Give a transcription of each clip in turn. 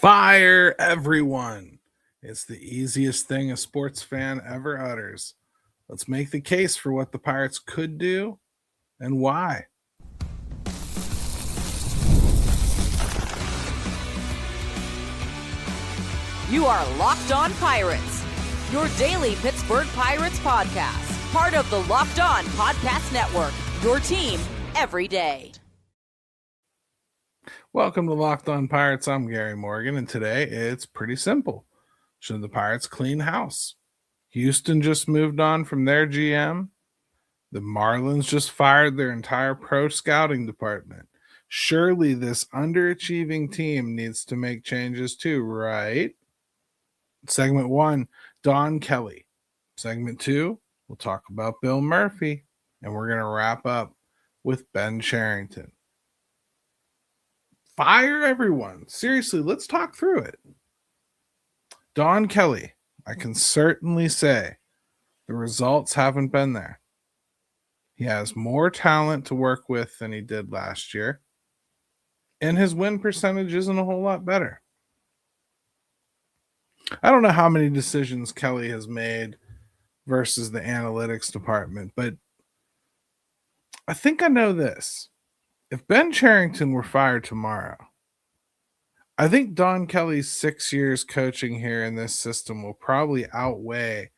Fire everyone. It's the easiest thing a sports fan ever utters. Let's make the case for what the Pirates could do and why. You are Locked On Pirates, your daily Pittsburgh Pirates podcast, part of the Locked On Podcast Network, your team every day. Welcome to Locked On Pirates. I'm Gary Morgan, and today it's pretty simple. Should the Pirates clean house? Houston just moved on from their GM. The Marlins just fired their entire pro scouting department. Surely this underachieving team needs to make changes too, right? Segment 1, Don Kelly. Segment 2, we'll talk about Bill Murphy. And we're going to wrap up with Ben Charrington. Fire everyone. Seriously, let's talk through it. Don Kelly, I can certainly say the results haven't been there. He has more talent to work with than he did last year, and his win percentage isn't a whole lot better. I don't know how many decisions Kelly has made versus the analytics department, but I think I know this. If Ben Charrington were fired tomorrow, I think Don Kelly's 6 years coaching here in this system will probably outweigh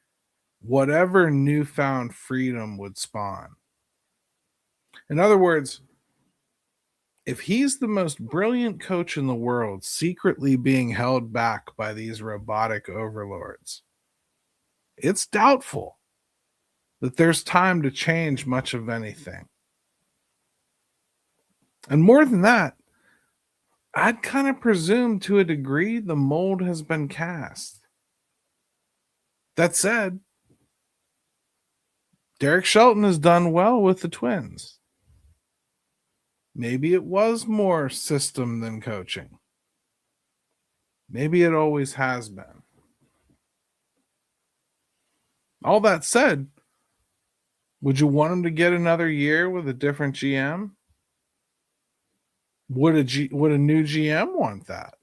whatever newfound freedom would spawn. In other words, if he's the most brilliant coach in the world, secretly being held back by these robotic overlords, it's doubtful that there's time to change much of anything. And more than that, I'd kind of presume to a degree the mold has been cast. That said, Derek Shelton has done well with the Twins. Maybe it was more system than coaching. Maybe it always has been. All that said, would you want him to get another year with a different GM? Would a new GM want that?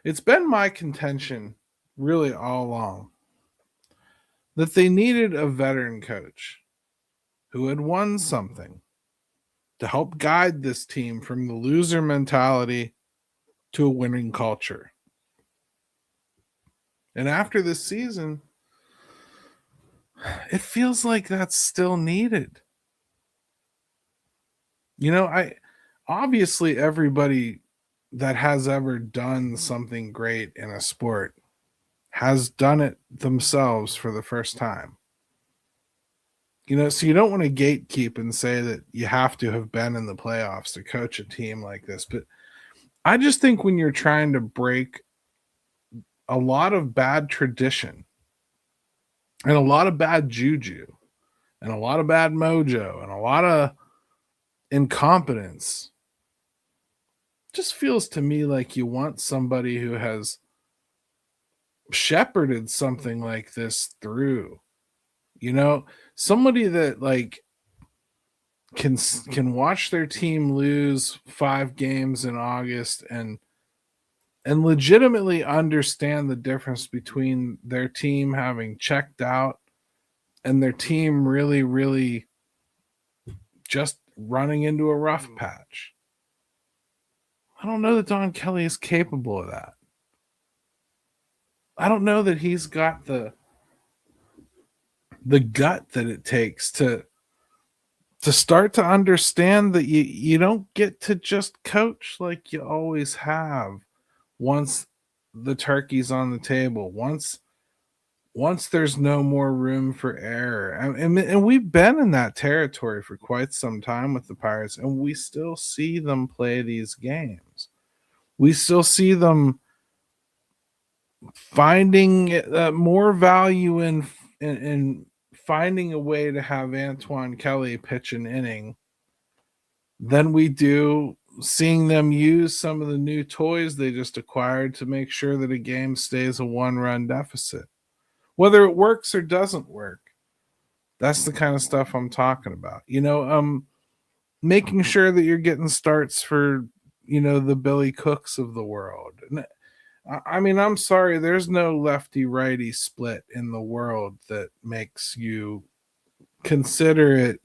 It's been my contention really all along that they needed a veteran coach who had won something to help guide this team from the loser mentality to a winning culture. And after this season, it feels like that's still needed. You know, obviously everybody that has ever done something great in a sport has done it themselves for the first time. You know, so you don't want to gatekeep and say that you have to have been in the playoffs to coach a team like this. But I just think when you're trying to break a lot of bad tradition and a lot of bad juju and a lot of bad mojo and a lot of incompetence, just feels to me like you want somebody who has shepherded something like this through. You know, somebody that like can watch their team lose 5 games in August and legitimately understand the difference between their team having checked out and their team really, really just running into a rough patch. I don't know that Don Kelly is capable of that. I don't know that he's got the gut that it takes to start to understand that you don't get to just coach like you always have once the turkey's on the table, once there's no more room for error. And we've been in that territory for quite some time with the Pirates, and we still see them play these games. We still see them finding more value in finding a way to have Antoine Kelly pitch an inning than we do seeing them use some of the new toys they just acquired to make sure that a game stays a 1-run deficit. Whether it works or doesn't work, that's the kind of stuff I'm talking about. You know, making sure that you're getting starts for the Billy Cooks of the world. And I mean, I'm sorry, there's no lefty-righty split in the world that makes you consider it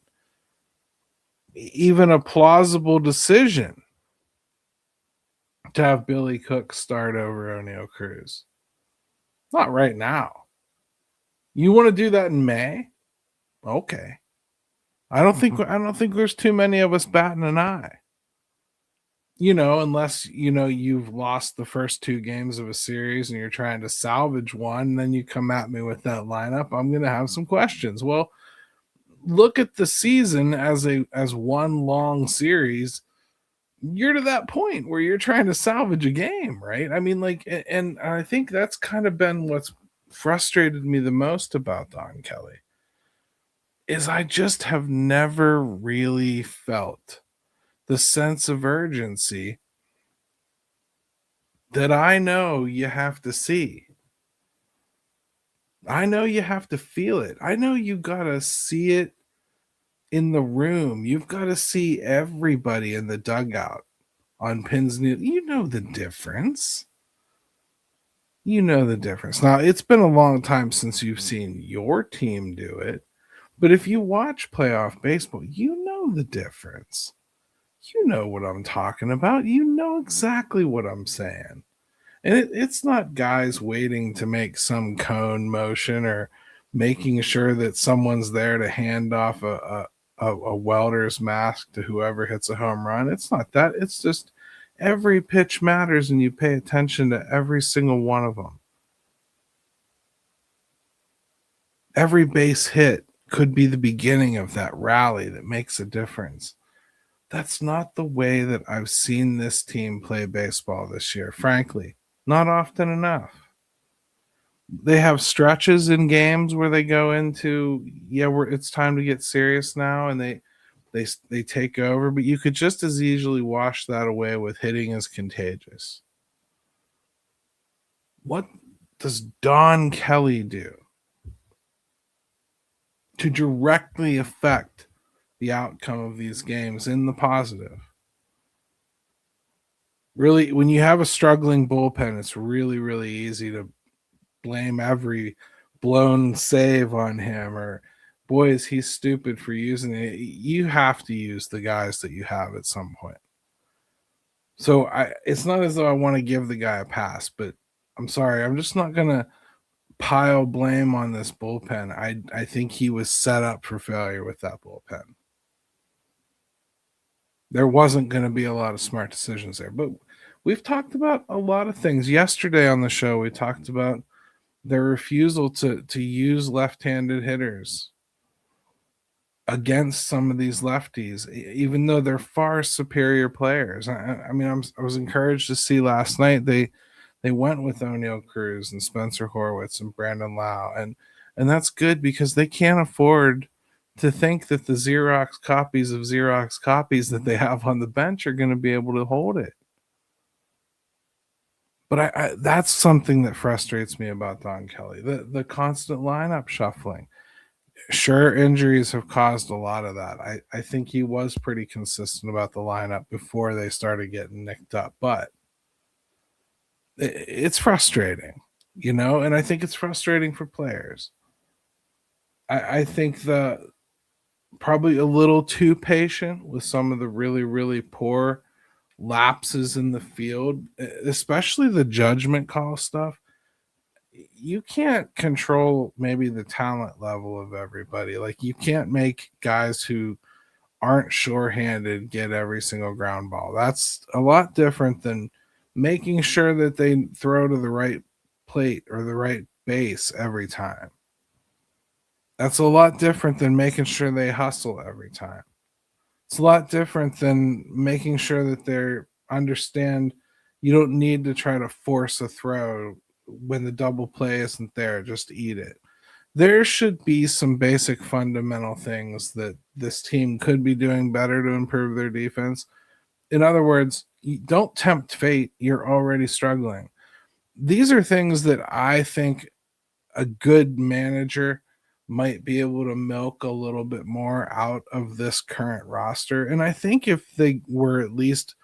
even a plausible decision to have Billy Cook start over O'Neil Cruz. Not right now. You want to do that in May? Okay. I don't think there's too many of us batting an eye. Unless you've lost the first 2 games of a series and you're trying to salvage one, and then you come at me with that lineup, I'm going to have some questions. Well, look at the season as one long series. You're to that point where you're trying to salvage a game, right? I mean, and I think that's kind of been what's frustrated me the most about Don Kelly is I just have never really felt the sense of urgency that I know you have to see. I know you have to feel it. I know you got to see it in the room. You've got to see everybody in the dugout on pins and needles. You know the difference. Now, it's been a long time since you've seen your team do it, but if you watch playoff baseball, you know the difference. You know what I'm talking about. You know exactly what I'm saying. And it's not guys waiting to make some cone motion or making sure that someone's there to hand off a welder's mask to whoever hits a home run. It's not that. It's just every pitch matters and you pay attention to every single one of them. Every base hit could be the beginning of that rally that makes a difference. That's not the way that I've seen this team play baseball this year, frankly. Not often enough. They have stretches in games where they go into, it's time to get serious now, and they take over, but you could just as easily wash that away with hitting is contagious. What does Don Kelly do to directly affect the outcome of these games in the positive? Really, when you have a struggling bullpen, it's really, really easy to blame every blown save on him, or boy, is he stupid for using it. You have to use the guys that you have at some point. So it's not as though I want to give the guy a pass, but I'm sorry, I'm just not going to pile blame on this bullpen. I think he was set up for failure with that bullpen. There wasn't going to be a lot of smart decisions there, but we've talked about a lot of things. Yesterday on the show, we talked about their refusal to use left-handed hitters against some of these lefties, even though they're far superior players. I was encouraged to see last night they went with O'Neil Cruz and Spencer Horwitz and Brandon Lau, and that's good because they can't afford to think that the Xerox copies of Xerox copies that they have on the bench are going to be able to hold it. But that's something that frustrates me about Don Kelly, the constant lineup shuffling. Sure, injuries have caused a lot of that. I think he was pretty consistent about the lineup before they started getting nicked up, but it's frustrating, and I think it's frustrating for players. I think probably a little too patient with some of the really, really poor lapses in the field, especially the judgment call stuff. You can't control maybe the talent level of everybody. Like, you can't make guys who aren't sure-handed get every single ground ball. That's a lot different than making sure that they throw to the right plate or the right base every time. That's a lot different than making sure they hustle every time. It's a lot different than making sure that they understand you don't need to try to force a throw when the double play isn't there. Just eat it. There should be some basic fundamental things that this team could be doing better to improve their defense. In other words, don't tempt fate. You're already struggling. These are things that I think a good manager might be able to milk a little bit more out of this current roster. And I think if they were at least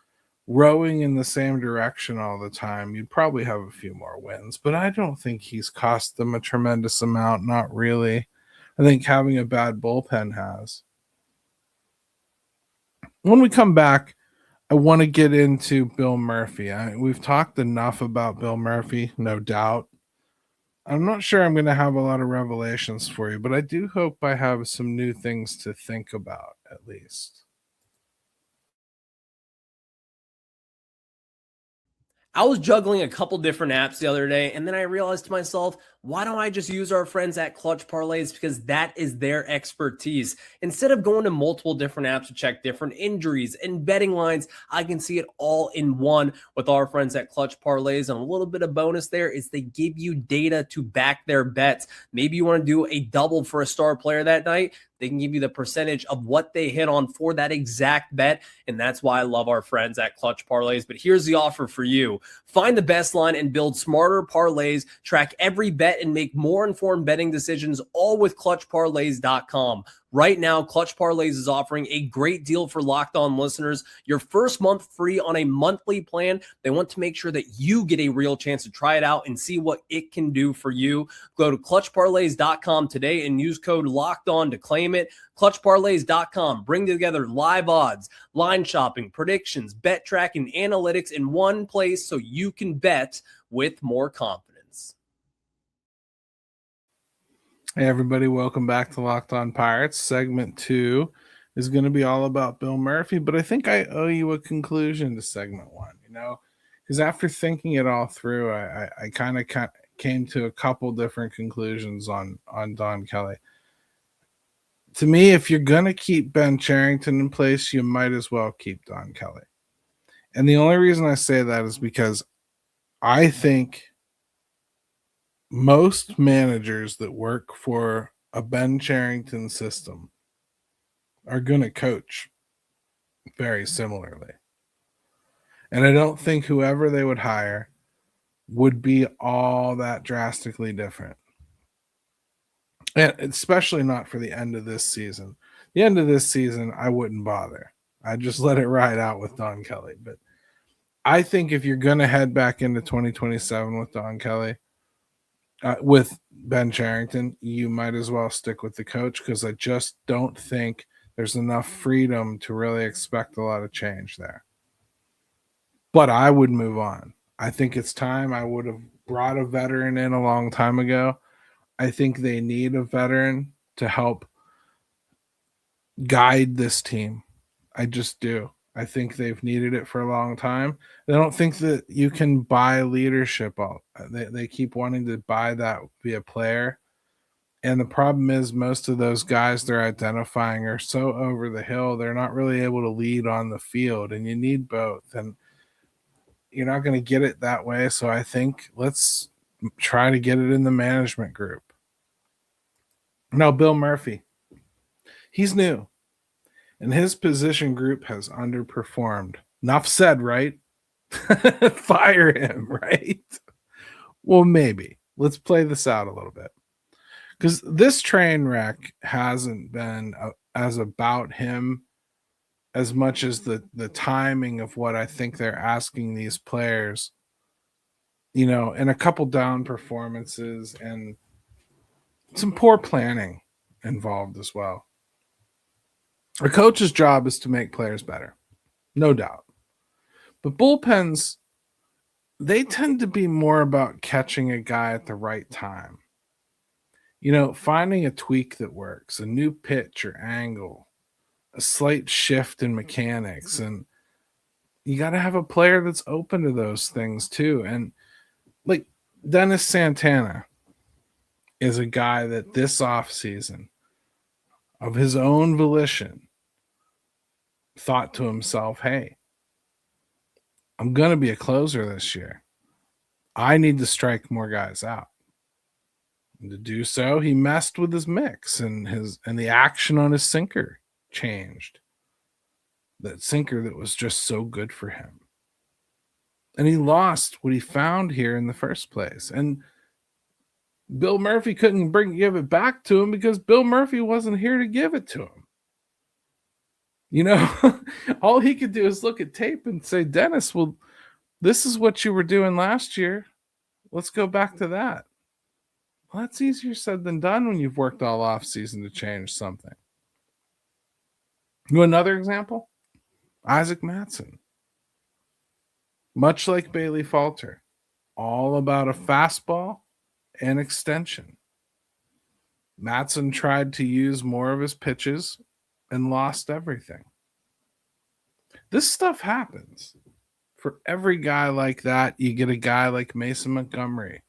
rowing in the same direction all the time, you'd probably have a few more wins. But I don't think he's cost them a tremendous amount. Not really. I think having a bad bullpen has. When we come back, I want to get into Bill Murphy. We've talked enough about Bill Murphy, no doubt. I'm not sure I'm going to have a lot of revelations for you, but I do hope I have some new things to think about, at least. I was juggling a couple different apps the other day, and then I realized to myself, why don't I just use our friends at Clutch Parlays? Because that is their expertise. Instead of going to multiple different apps to check different injuries and betting lines, I can see it all in one with our friends at Clutch Parlays. And a little bit of bonus there is they give you data to back their bets. Maybe you want to do a double for a star player that night. They can give you the percentage of what they hit on for that exact bet. And that's why I love our friends at Clutch Parlays. But here's the offer for you. Find the best line and build smarter parlays. Track every bet and make more informed betting decisions, all with clutchparlays.com. Right now, Clutch Parlays is offering a great deal for Locked On listeners. Your first month free on a monthly plan. They want to make sure that you get a real chance to try it out and see what it can do for you. Go to clutchparlays.com today and use code Locked On to claim it. Clutchparlays.com. Bring together live odds, line shopping, predictions, bet tracking, analytics in one place so you can bet with more confidence. Hey, everybody. Welcome back to Locked On Pirates. Segment 2 is going to be all about Bill Murphy, but I think I owe you a conclusion to segment 1, because after thinking it all through, I kind of came to a couple different conclusions on Don Kelly. To me, if you're going to keep Ben Charrington in place, you might as well keep Don Kelly. And the only reason I say that is because I think most managers that work for a Ben Charrington system are going to coach very similarly. And I don't think whoever they would hire would be all that drastically different. And especially not for the end of this season. The end of this season, I wouldn't bother. I'd just let it ride out with Don Kelly. But I think if you're going to head back into 2027 with Don Kelly, with Ben Charrington, you might as well stick with the coach, because I just don't think there's enough freedom to really expect a lot of change there. But I would move on. I think it's time. I would have brought a veteran in a long time ago. I think they need a veteran to help guide this team. I just do. I think they've needed it for a long time. I don't think that you can buy leadership. They keep wanting to buy that via player. And the problem is most of those guys they're identifying are so over the hill, they're not really able to lead on the field, and you need both. And you're not going to get it that way. So I think let's try to get it in the management group. Now, Bill Murphy, he's new. And his position group has underperformed. Enough said, right? Fire him, right? Well, maybe. Let's play this out a little bit. Because this train wreck hasn't been as about him as much as the timing of what I think they're asking these players, and a couple down performances and some poor planning involved as well. A coach's job is to make players better, no doubt. But bullpens, they tend to be more about catching a guy at the right time. Finding a tweak that works, a new pitch or angle, a slight shift in mechanics. And you got to have a player that's open to those things too. And like Dennis Santana is a guy that this offseason, of his own volition, thought to himself, hey, I'm going to be a closer this year. I need to strike more guys out. And to do so, he messed with his mix, and the action on his sinker changed. That sinker that was just so good for him. And he lost what he found here in the first place. And Bill Murphy couldn't give it back to him because Bill Murphy wasn't here to give it to him. All he could do is look at tape and say, Dennis, well, this is what you were doing last year. Let's go back to that. Well, that's easier said than done when you've worked all off season to change something. Another example? Isaac Mattson. Much like Bailey Falter, all about a fastball and extension. Mattson tried to use more of his pitches and lost everything. This stuff happens. For every guy like that, you get a guy like Mason Montgomery,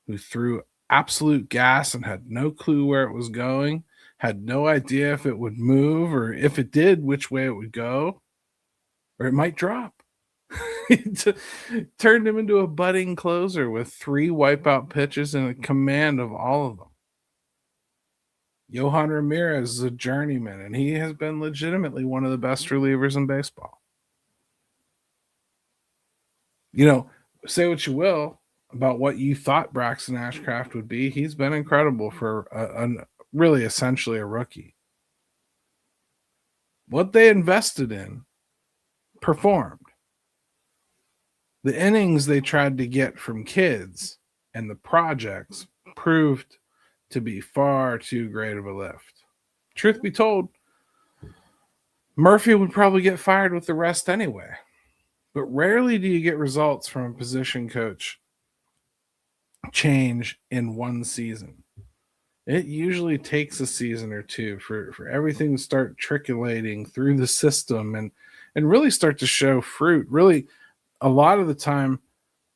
who threw absolute gas and had no clue where it was going, had no idea if it would move, or if it did, which way it would go, or it might drop. It turned him into a budding closer with 3 wipeout pitches and a command of all of them. Yohan Ramirez is a journeyman, and he has been legitimately one of the best relievers in baseball. Say what you will about what you thought Braxton Ashcraft would be. He's been incredible for really essentially a rookie. What they invested in performed. The innings they tried to get from kids and the projects proved to be far too great of a lift. Truth be told, Murphy would probably get fired with the rest anyway. But rarely do you get results from a position coach change in one season. It usually takes a season or two for everything to start trickulating through the system and really start to show fruit. Really, a lot of the time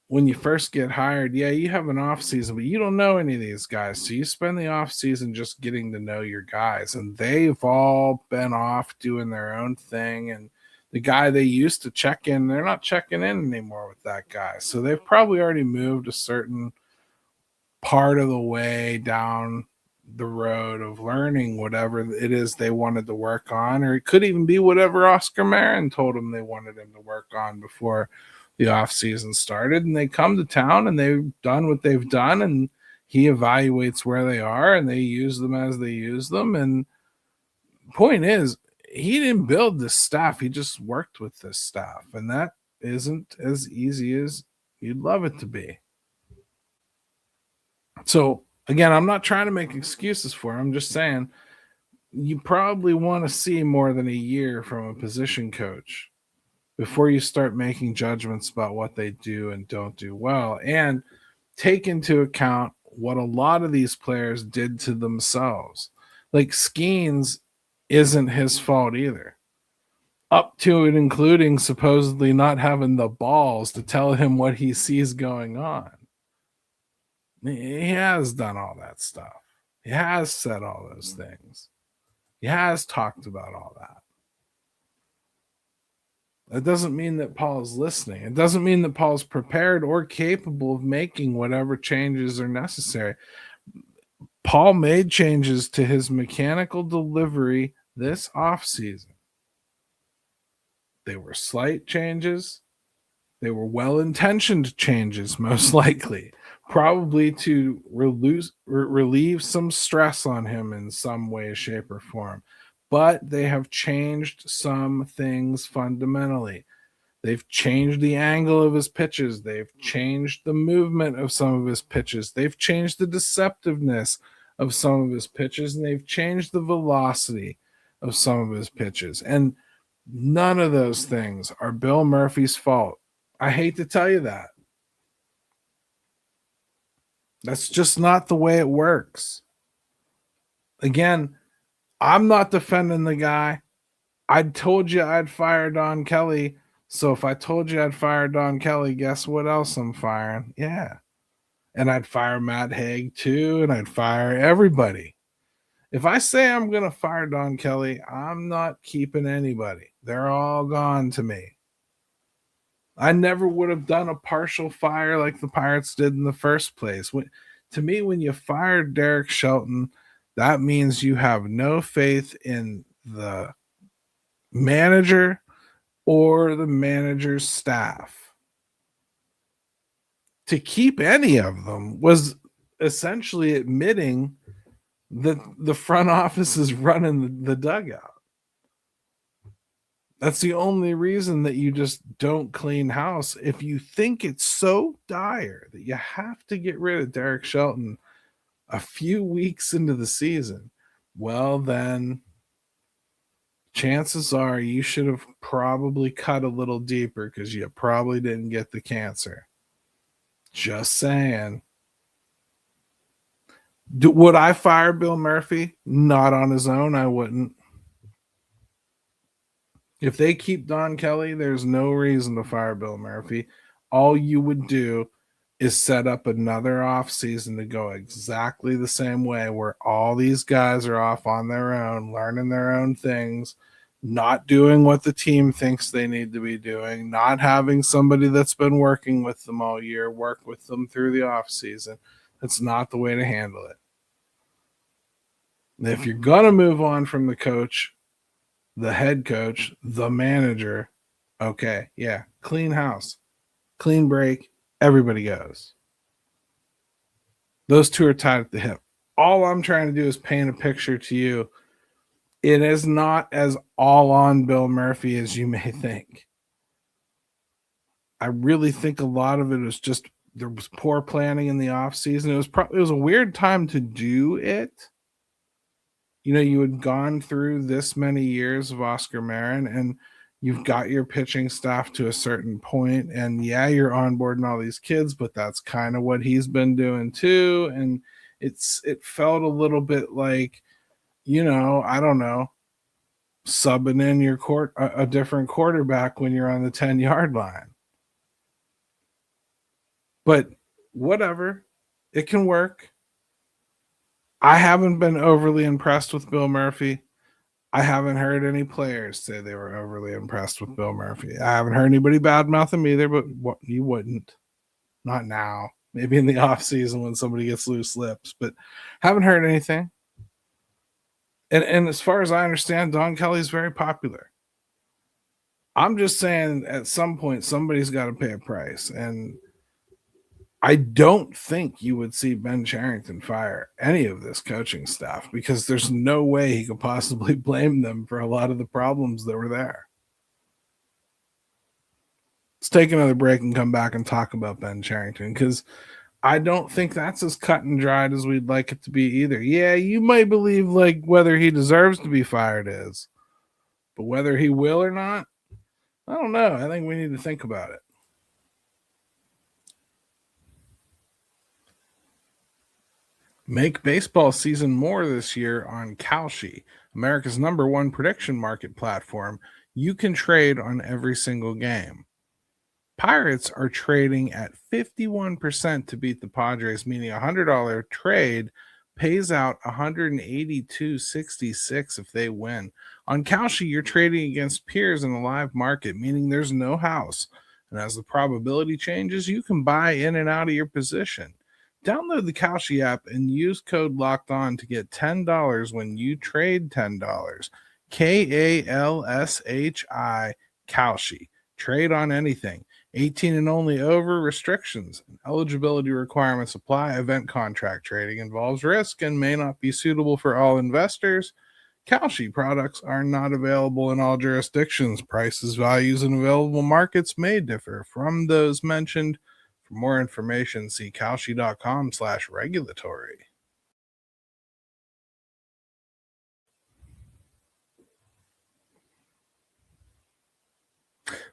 when you first get hired, you have an off season, but you don't know any of these guys. So you spend the off season just getting to know your guys, and they've all been off doing their own thing. And the guy they used to check in, they're not checking in anymore with that guy. So they've probably already moved a certain part of the way down the road of learning whatever it is they wanted to work on, or it could even be whatever Oscar Marin told them they wanted him to work on before the off season started. And they come to town and they've done what they've done, and he evaluates where they are and they use them as they use them. And point is, he didn't build this staff. He just worked with this staff. And that isn't as easy as you'd love it to be. So, again, I'm not trying to make excuses for him. I'm just saying you probably want to see more than a year from a position coach before you start making judgments about what they do and don't do well. And take into account what a lot of these players did to themselves. Like Skeens isn't his fault either. Up to and including supposedly not having the balls to tell him what he sees going on. He has done all that stuff. He has said all those things. He has talked about all that. That doesn't mean that Paul is listening. It doesn't mean that Paul's prepared or capable of making whatever changes are necessary. Paul made changes to his mechanical delivery this offseason. They were slight changes. They were well-intentioned changes, most likely, probably to relieve some stress on him in some way, shape, or form. But they have changed some things fundamentally. They've changed the angle of his pitches. They've changed the movement of some of his pitches. They've changed the deceptiveness of some of his pitches, and they've changed the velocity of some of his pitches. And none of those things are Bill Murphy's fault. I hate to tell you that. That's just not the way it works. Again, I'm not defending the guy. I told you I'd fire Don Kelly. So if I told you I'd fire Don Kelly, guess what else I'm firing? Yeah. And I'd fire Matt Haig too, and I'd fire everybody. If I say I'm going to fire Don Kelly, I'm not keeping anybody. They're all gone to me. I never would have done a partial fire like the Pirates did in the first place. To me, when you fire Derek Shelton, that means you have no faith in the manager or the manager's staff. To keep any of them was essentially admitting that the front office is running the dugout. That's the only reason that you just don't clean house. If you think it's so dire that you have to get rid of Derek Shelton a few weeks into the season, well, then chances are you should have probably cut a little deeper because you probably didn't get the cancer. Just saying. Would I fire Bill Murphy? Not on his own, I wouldn't. If they keep Don Kelly, there's no reason to fire Bill Murphy. All you would do is set up another offseason to go exactly the same way, where all these guys are off on their own, learning their own things, not doing what the team thinks they need to be doing, not having somebody that's been working with them all year work with them through the offseason. That's not the way to handle it. And if you're going to move on from the coach, the head coach, the manager, okay, yeah, clean house, clean break, everybody goes. Those two are tied at the hip. All I'm trying to do is paint a picture to you. It is not as all on Bill Murphy as you may think. I really think a lot of it was just there was poor planning in the offseason. It was a weird time to do it. You know, you had gone through this many years of Oscar Marin, and you've got your pitching staff to a certain point, and yeah, you're onboarding all these kids, but that's kind of what he's been doing too. And it felt a little bit like, you know, I don't know, subbing in a different quarterback when you're on the 10-yard line. But whatever, it can work. I haven't been overly impressed with Bill Murphy. I haven't heard any players say they were overly impressed with Bill Murphy. I haven't heard anybody badmouth him either, but you wouldn't. Not now. Maybe in the offseason when somebody gets loose lips, but haven't heard anything. And as far as I understand, Don Kelly's very popular. I'm just saying at some point somebody's got to pay a price. And I don't think you would see Ben Charrington fire any of this coaching staff because there's no way he could possibly blame them for a lot of the problems that were there. Let's take another break and come back and talk about Ben Charrington because I don't think that's as cut and dried as we'd like it to be either. Yeah, you might believe like whether he deserves to be fired is, but whether he will or not, I don't know. I think we need to think about it. Make baseball season more this year on Kalshi, America's #1 prediction market platform. You can trade on every single game. Pirates are trading at 51% to beat the Padres, meaning a $100 trade pays out $182.66 if they win. On Kalshi, you're trading against peers in a live market, meaning there's no house. And as the probability changes, you can buy in and out of your position. Download the Kalshi app and use code LOCKEDON to get $10 when you trade $10. KALSHI, Kalshi. Trade on anything. 18 and only over. Restrictions and eligibility requirements apply. Event contract trading involves risk and may not be suitable for all investors. Kalshi products are not available in all jurisdictions. Prices, values, and available markets may differ from those mentioned. For more information, see kalshi.com/regulatory.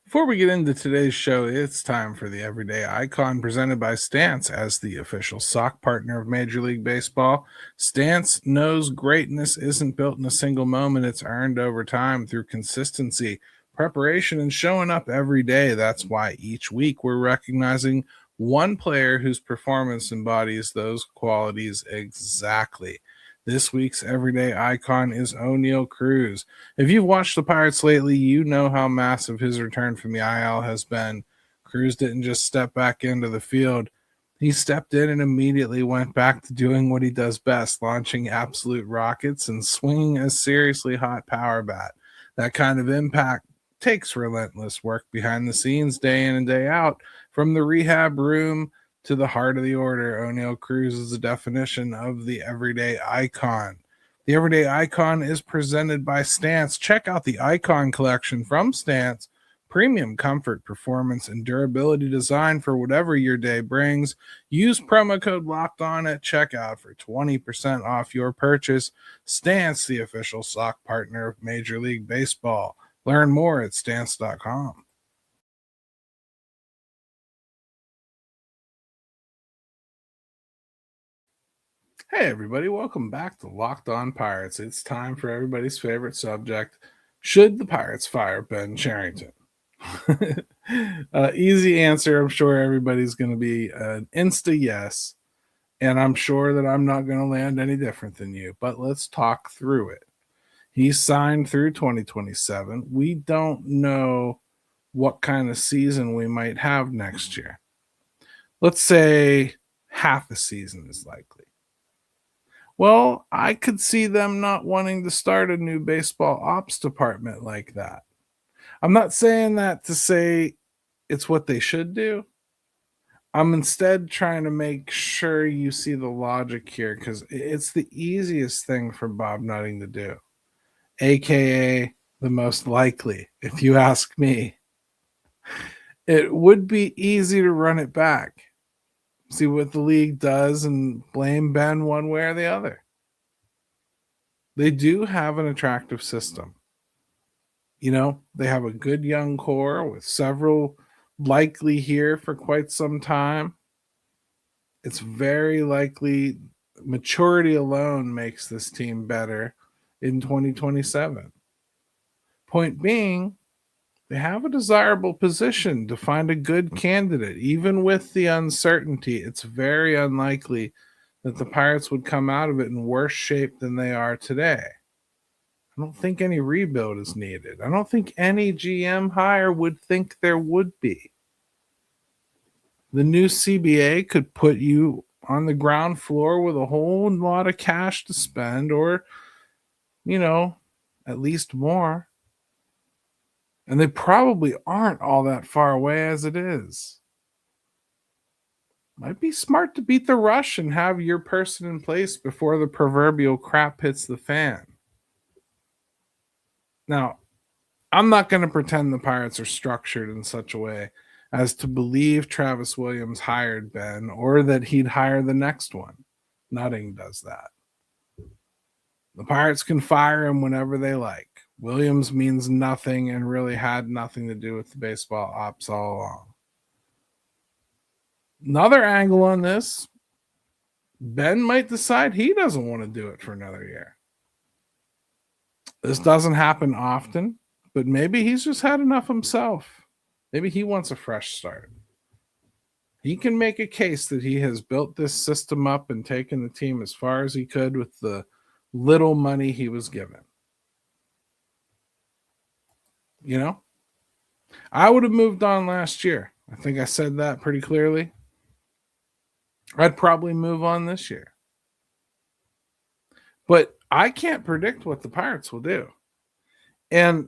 Before we get into today's show, it's time for the Everyday Icon presented by Stance as the official sock partner of Major League Baseball. Stance knows greatness isn't built in a single moment. It's earned over time through consistency, preparation, and showing up every day. That's why each week we're recognizing one player whose performance embodies those qualities exactly. This week's Everyday Icon is O'Neil Cruz. If you've watched the Pirates lately, you know how massive his return from the IL has been. Cruz didn't just step back into the field. He stepped in and immediately went back to doing what he does best, launching absolute rockets and swinging a seriously hot power bat. That kind of impact takes relentless work behind the scenes, day in and day out. From the rehab room to the heart of the order, O'Neil Cruz is the definition of the everyday icon. The Everyday Icon is presented by Stance. Check out the Icon collection from Stance. Premium comfort, performance, and durability design for whatever your day brings. Use promo code Locked On at checkout for 20% off your purchase. Stance, the official sock partner of Major League Baseball. Learn more at stance.com. Hey everybody, welcome back to Locked On Pirates. It's time for everybody's favorite subject. Should the Pirates fire Ben Charrington? Easy answer. I'm sure everybody's going to be an insta yes, and I'm sure that I'm not going to land any different than you, but let's talk through it. He's signed through 2027. We don't know what kind of season we might have next year. Let's say half a season is likely. Well, I could see them not wanting to start a new baseball ops department like that. I'm not saying that to say it's what they should do. I'm instead trying to make sure you see the logic here, because it's the easiest thing for Bob Nutting to do, aka the most likely, if you ask me. It would be easy to run it back, see what the league does, and blame Ben one way or the other. They do have an attractive system. You know, they have a good young core with several likely here for quite some time. It's very likely maturity alone makes this team better in 2027. Point being, they have a desirable position to find a good candidate. Even with the uncertainty, it's very unlikely that the Pirates would come out of it in worse shape than they are today. I don't think any rebuild is needed. I don't think any GM hire would think there would be. The new CBA could put you on the ground floor with a whole lot of cash to spend, or, you know, at least more. And they probably aren't all that far away as it is. Might be smart to beat the rush and have your person in place before the proverbial crap hits the fan. Now, I'm not going to pretend the Pirates are structured in such a way as to believe Travis Williams hired Ben or that he'd hire the next one. Nutting does that. The Pirates can fire him whenever they like. Williams means nothing and really had nothing to do with the baseball ops all along. Another angle on this, Ben might decide he doesn't want to do it for another year. This doesn't happen often, but maybe he's just had enough himself. Maybe he wants a fresh start. He can make a case that he has built this system up and taken the team as far as he could with the little money he was given. You know, I would have moved on last year. I think I said that pretty clearly. I'd probably move on this year. But I can't predict what the Pirates will do. And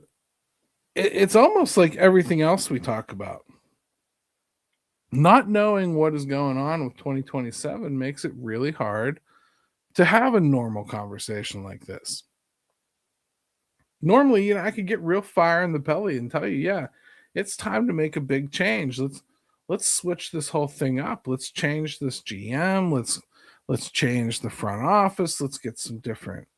it's almost like everything else we talk about. Not knowing what is going on with 2027 makes it really hard to have a normal conversation like this. Normally, you know, I could get real fire in the belly and tell you, yeah, it's time to make a big change. Let's switch this whole thing up. Let's change this GM. Let's change the front office. Let's get some different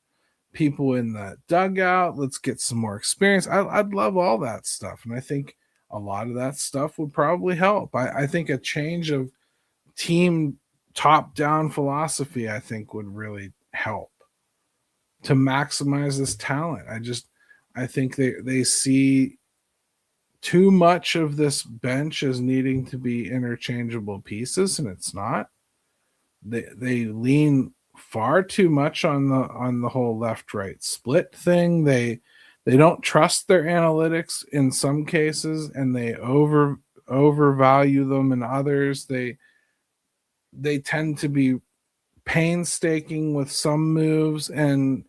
people in the dugout. Let's get some more experience. I'd love all that stuff. And I think a lot of that stuff would probably help. I think a change of team top-down philosophy, I think, would really help to maximize this talent. I think they see too much of this bench as needing to be interchangeable pieces, and it's not. They lean far too much on the whole left-right split thing. They don't trust their analytics in some cases, and they overvalue them in others. They tend to be painstaking with some moves and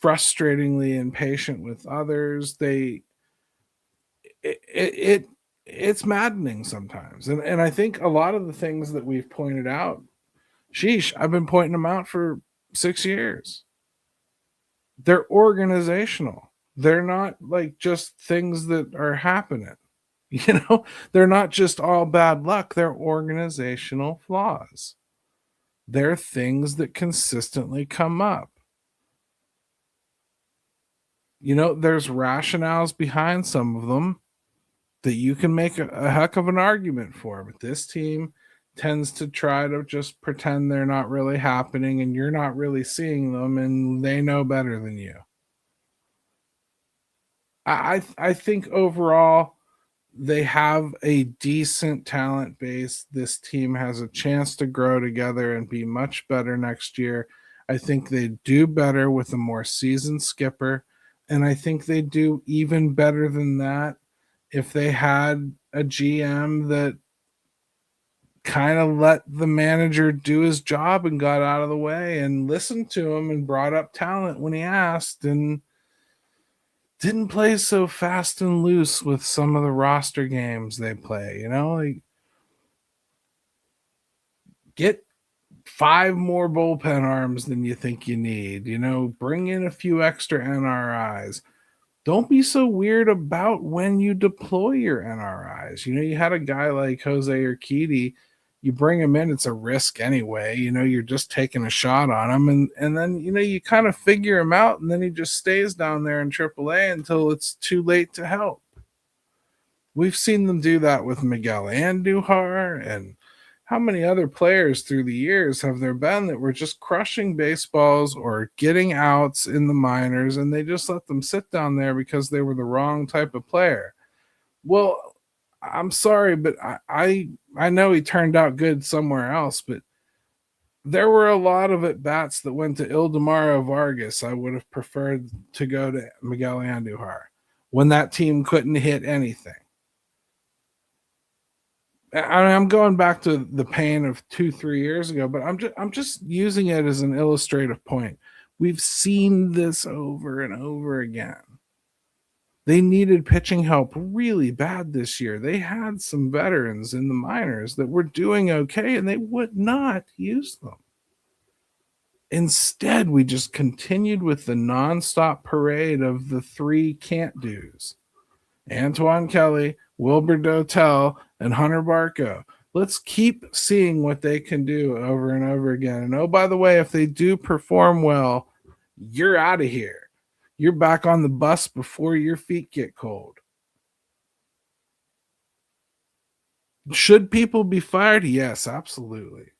frustratingly impatient with others. It's maddening sometimes. And I think a lot of the things that we've pointed out, I've been pointing them out for 6 years. They're organizational. They're not like just things that are happening. They're not just all bad luck. They're organizational flaws. They're things that consistently come up. There's rationales behind some of them that you can make a heck of an argument for, but this team tends to try to just pretend they're not really happening and you're not really seeing them and they know better than you. I think overall they have a decent talent base. This team has a chance to grow together and be much better next year. I think they do better with a more seasoned skipper, and I think they do even better than that if they had a GM that kind of let the manager do his job and got out of the way and listened to him and brought up talent when he asked and didn't play so fast and loose with some of the roster games they play. Like, get 5 more bullpen arms than you think you need. Bring in a few extra NRIs. Don't be so weird about when you deploy your NRIs. You had a guy like Jose Urquidy. You bring him in, it's a risk anyway. You're just taking a shot on him. And then, you kind of figure him out, and then he just stays down there in AAA until it's too late to help. We've seen them do that with Miguel Andujar, and how many other players through the years have there been that were just crushing baseballs or getting outs in the minors, and they just let them sit down there because they were the wrong type of player? Well, I'm sorry, but I know he turned out good somewhere else, but there were a lot of at-bats that went to Ildemaro Vargas. I would have preferred to go to Miguel Andujar when that team couldn't hit anything. I'm going back to the pain of 2-3 years ago, but I'm just using it as an illustrative point. We've seen this over and over again. They needed pitching help really bad this year. They had some veterans in the minors that were doing okay, and they would not use them. Instead, we just continued with the nonstop parade of the 3 can't-dos. Antoine Kelly, Wilbur Dotel, and Hunter Barco. Let's keep seeing what they can do over and over again. And oh, by the way, if they do perform well, you're out of here. You're back on the bus before your feet get cold. Should people be fired? Yes, absolutely.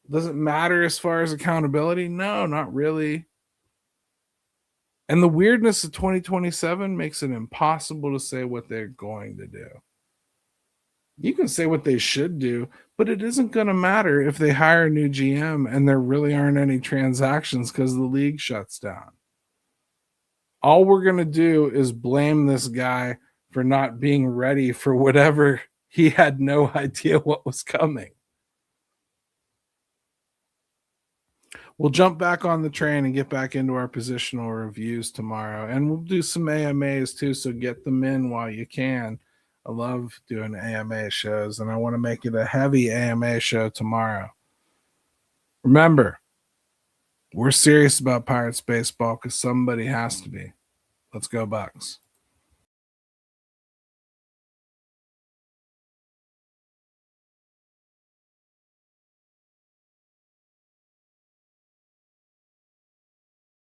Does it matter as far as accountability? No, not really. And the weirdness of 2027 makes it impossible to say what they're going to do. You can say what they should do, but it isn't going to matter if they hire a new GM and there really aren't any transactions because the league shuts down. All we're going to do is blame this guy for not being ready for whatever he had no idea what was coming. We'll jump back on the train and get back into our positional reviews tomorrow. And we'll do some AMAs too, so get them in while you can. I love doing AMA shows, and I want to make it a heavy AMA show tomorrow. Remember, we're serious about Pirates baseball because somebody has to be. Let's go Bucks.